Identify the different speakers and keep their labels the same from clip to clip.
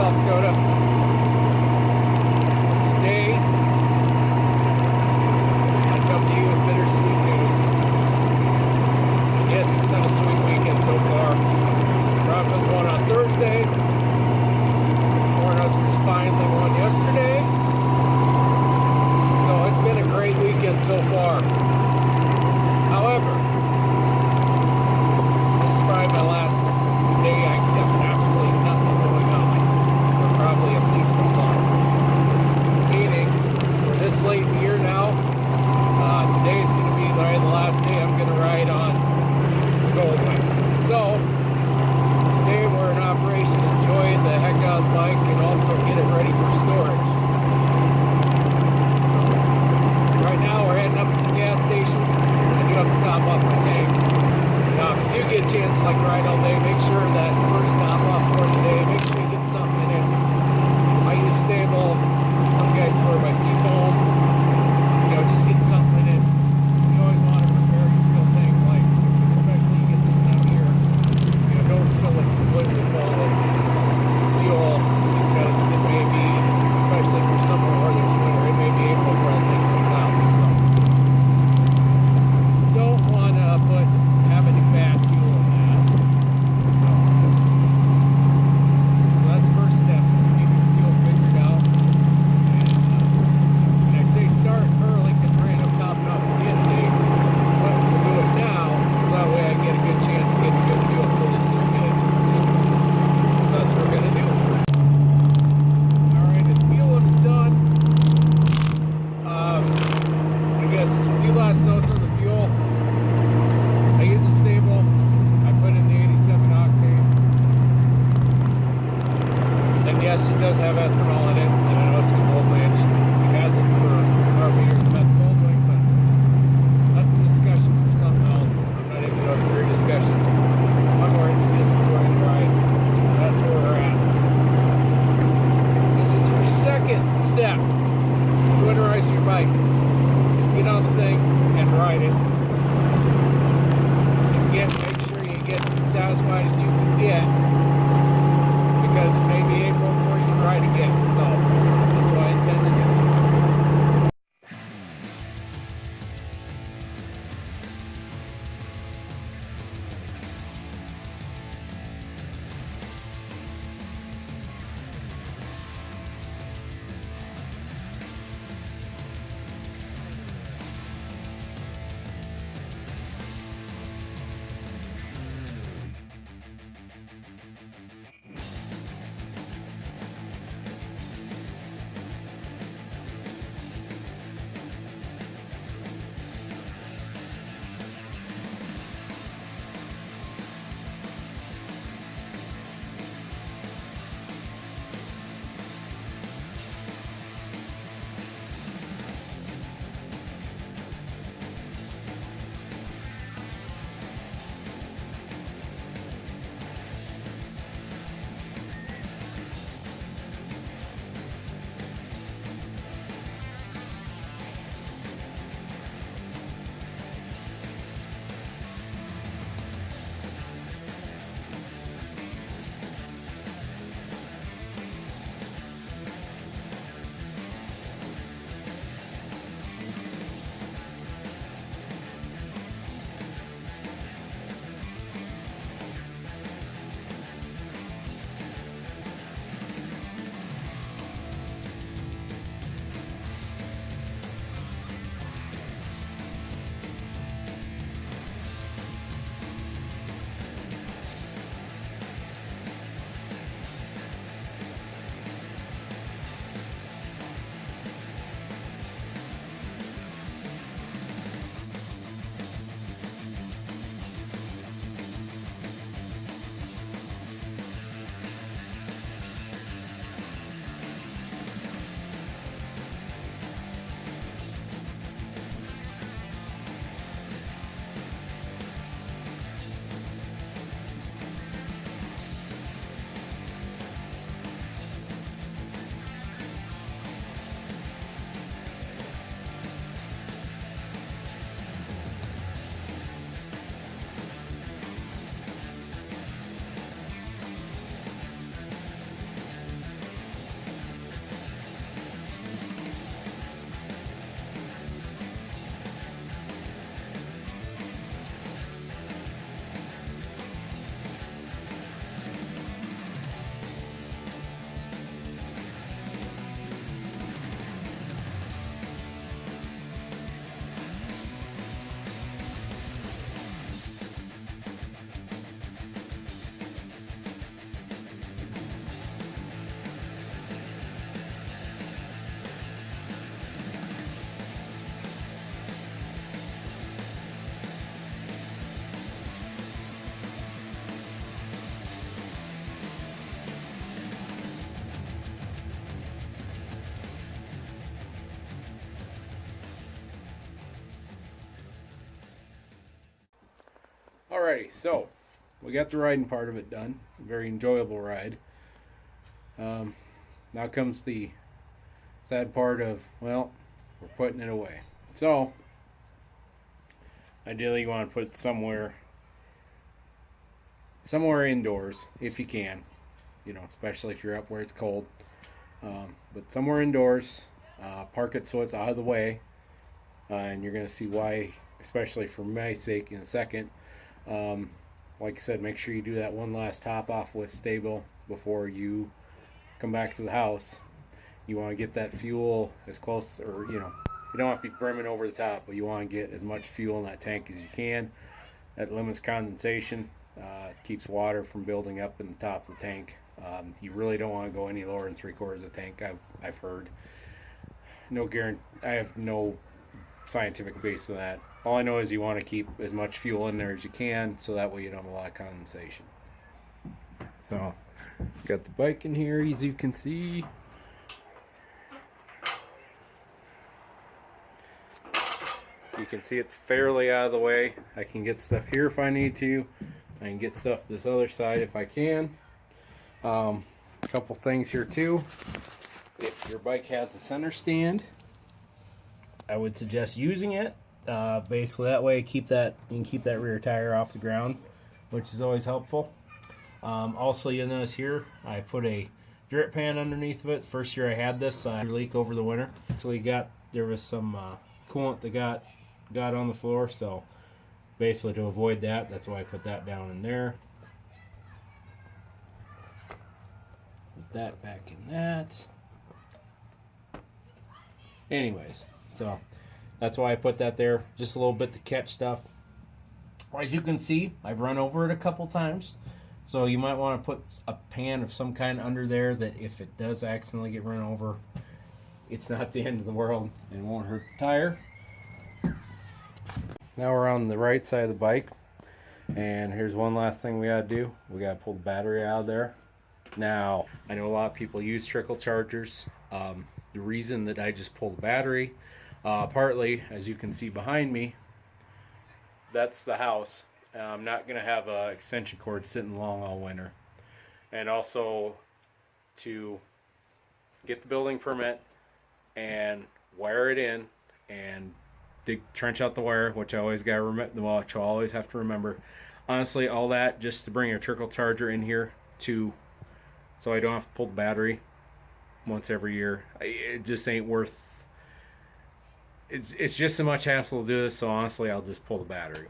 Speaker 1: South Dakota. Today, I come to you with bittersweet news. Yes, it's been a sweet weekend so far. Broncos won on Thursday. Cornhuskers finally won yesterday. So it's been a great weekend so far. However, this is probably my last day I have absolutely nothing going on for probably at least a month. Meaning, we're this late in the year now. Today's going to be the last day I'm going to ride on the Goldwing. So, today we're in operation enjoying the heck out of the bike and also get it ready for storage. Right now we're heading up to the gas station. I do have to top off my tank. Now if you do get a chance to like ride all day, make sure that first stop off for the day, make sure you get something in it. I use stable, some guys swear by Seafoam. You know, just get something in it. You always want to prepare your fuel tank, like especially you get this time of year. You know, don't fill it completely full of fuel because it may be, especially for somewhere where there's winter, it may be April before that thing comes out. So don't want to have any bad fuel in that. So that's the first step, is get your fuel figured out. And I say start early because we're going to top it off again today. But we'll do it now, so that way I get a good chance to get good fuel for this and get into the system. So that's what we're going to do. Alright, the fueling is done. I guess a few last notes on the fuel. I use a stable. I put in the 87 octane. And yes, it does have ethanol in it. And I know it's a gold landed. It hasn't for however years about the Goldwing, but that's a discussion for something else. I'm not into those weird discussions. I'm more into just enjoying the ride. That's where we're at. This is your second step to winterize your bike. Just get on the thing and ride it. Make sure you get satisfied as you can get, because it may be April before you can ride again. So that's what I intend to do. Alrighty, so we got the riding part of it done. Very enjoyable ride. Now comes the sad part of, well, we're putting it away. So ideally you want to put it somewhere indoors if you can, you know, especially if you're up where it's cold. But somewhere indoors, park it so it's out of the way, and you're going to see why, especially for my sake in a second. Like I said, make sure you do that one last top off with stable before you come back to the house. You want to get that fuel as close, or you know, you don't have to be brimming over the top, but you want to get as much fuel in that tank as you can. That limits condensation, keeps water from building up in the top of the tank. You really don't want to go any lower than 3/4 of the tank. I've heard. No guarantee. I have no scientific base on that. All I know is you want to keep as much fuel in there as you can, so that way you don't have a lot of condensation. So, got the bike in here, as you can see. You can see it's fairly out of the way. I can get stuff here if I need to. I can get stuff this other side if I can. A couple things here too. If your bike has a center stand, I would suggest using it. Basically that way you can keep that rear tire off the ground, which is always helpful. Also, you'll notice here I put a drip pan underneath of it. First year I had this, I had a leak over the winter. So there was some coolant that got on the floor, so basically to avoid that, that's why I put that down in there. Put that back in that. Anyways, so that's why I put that there, just a little bit to catch stuff. As you can see, I've run over it a couple times, so you might want to put a pan of some kind under there that if it does accidentally get run over, it's not the end of the world and it won't hurt the tire. Now we're on the right side of the bike, and here's one last thing we gotta do. We gotta pull the battery out of there. Now, I know a lot of people use trickle chargers. The reason that I just pull the battery, partly, as you can see behind me, that's the house. I'm not gonna have an extension cord sitting long all winter. And also to get the building permit and wire it in and trench out the wire, which I always got to remember. Well, I always have to remember. Honestly, all that just to bring a trickle charger in here so I don't have to pull the battery once every year. It just ain't worth. It's just so much hassle to do this. So honestly, I'll just pull the battery.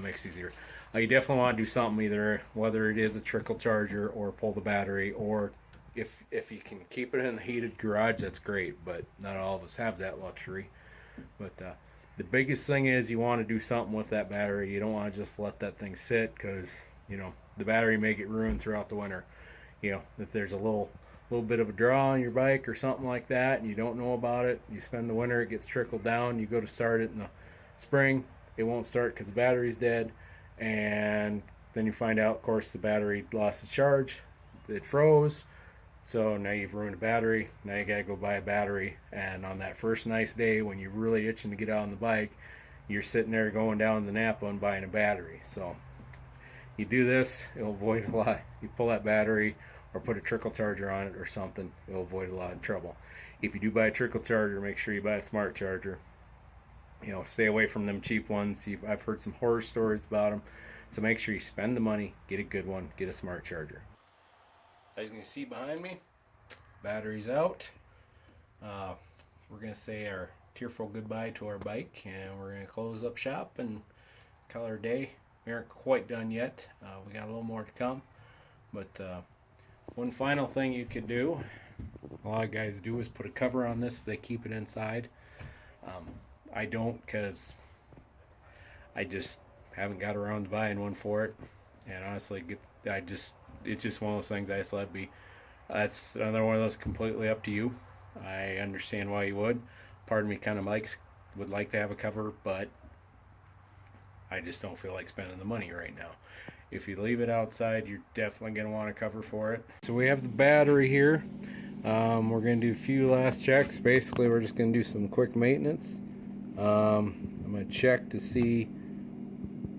Speaker 1: Makes it easier. You definitely want to do something, either whether it is a trickle charger or pull the battery, or if you can keep it in the heated garage, that's great. But not all of us have that luxury. But the biggest thing is you want to do something with that battery. You don't want to just let that thing sit, because you know the battery may get ruined throughout the winter. You know, if there's a little bit of a draw on your bike or something like that and you don't know about it, you spend the winter, it gets trickled down, you go to start it in the spring, it won't start because the battery's dead, and then you find out, of course, the battery lost its charge, it froze. So now you've ruined a battery. Now you gotta go buy a battery, and on that first nice day when you're really itching to get out on the bike, you're sitting there going down to the Napa and buying a battery. So you do this, it'll avoid a lot. You pull that battery or put a trickle charger on it or something, it'll avoid a lot of trouble. If you do buy a trickle charger, make sure you buy a smart charger. You know, stay away from them cheap ones. I've heard some horror stories about them. So make sure you spend the money, get a good one, get a smart charger. As you can see behind me, battery's out. We're going to say our tearful goodbye to our bike, and we're going to close up shop and call it a day. We aren't quite done yet. We got a little more to come. But one final thing you could do, a lot of guys do, is put a cover on this if they keep it inside. I don't, because I just haven't got around to buying one for it. And honestly, it's just one of those things I just let be. That's another one of those completely up to you. I understand why you would. Part of me kind of would like to have a cover, but I just don't feel like spending the money right now. If you leave it outside, you're definitely going to want a cover for it. So we have the battery here. We're going to do a few last checks. Basically, we're just going to do some quick maintenance. I'm going to check to see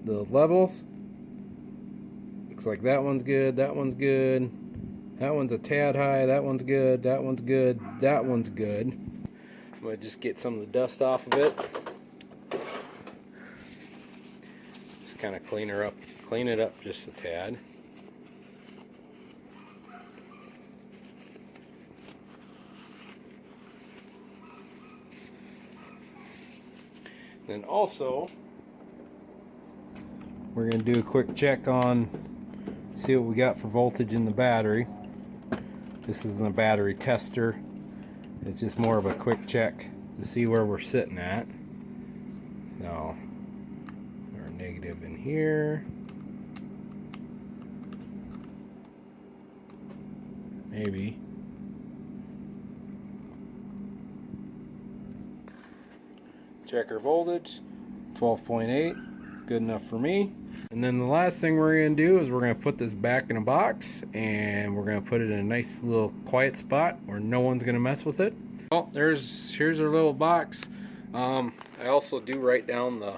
Speaker 1: the levels. Looks like that one's good, that one's good. That one's a tad high, that one's good, that one's good, that one's good. I'm going to just get some of the dust off of it. Just kind of clean it up just a tad. Then also, we're going to do a quick check on, see what we got for voltage in the battery. This isn't a battery tester. It's just more of a quick check to see where we're sitting at. So, our negative in here. Maybe. Check our voltage, 12.8, good enough for me. And then the last thing we're going to do is we're going to put this back in a box, and we're going to put it in a nice little quiet spot where no one's going to mess with it. Well, here's our little box. I also do write down the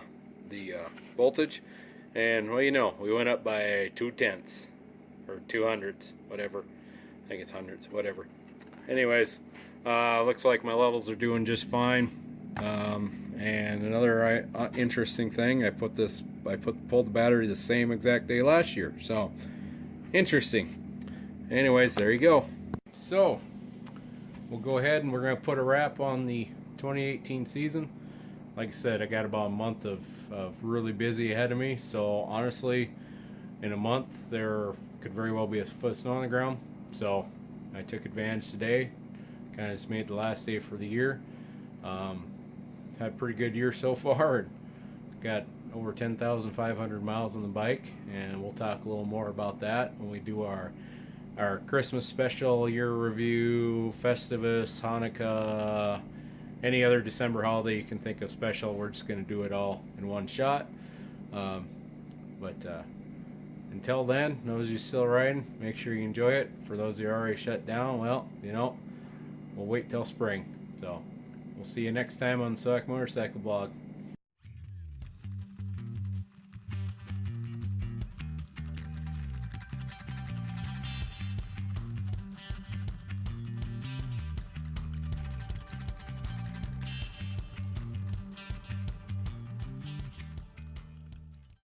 Speaker 1: voltage, and well, you know, we went up by 2/10 or 200ths, whatever. I think it's hundreds, whatever. Anyways, looks like my levels are doing just fine. And another interesting thing, I pulled the battery the same exact day last year, so interesting. Anyways, there you go. So we'll go ahead and we're going to put a wrap on the 2018 season. Like I said, I got about a month of really busy ahead of me, so honestly, in a month there could very well be a foot of snow on the ground. So I took advantage today, kind of just made the last day for the year. Had a pretty good year so far. Got over 10,500 miles on the bike, and we'll talk a little more about that when we do our Christmas special, year review, Festivus, Hanukkah, any other December holiday you can think of special. We're just going to do it all in one shot. But until then, those of you still riding, make sure you enjoy it. For those who are already shut down, well, you know, we'll wait till spring. So we'll see you next time on SoDak Motorcycle Blog.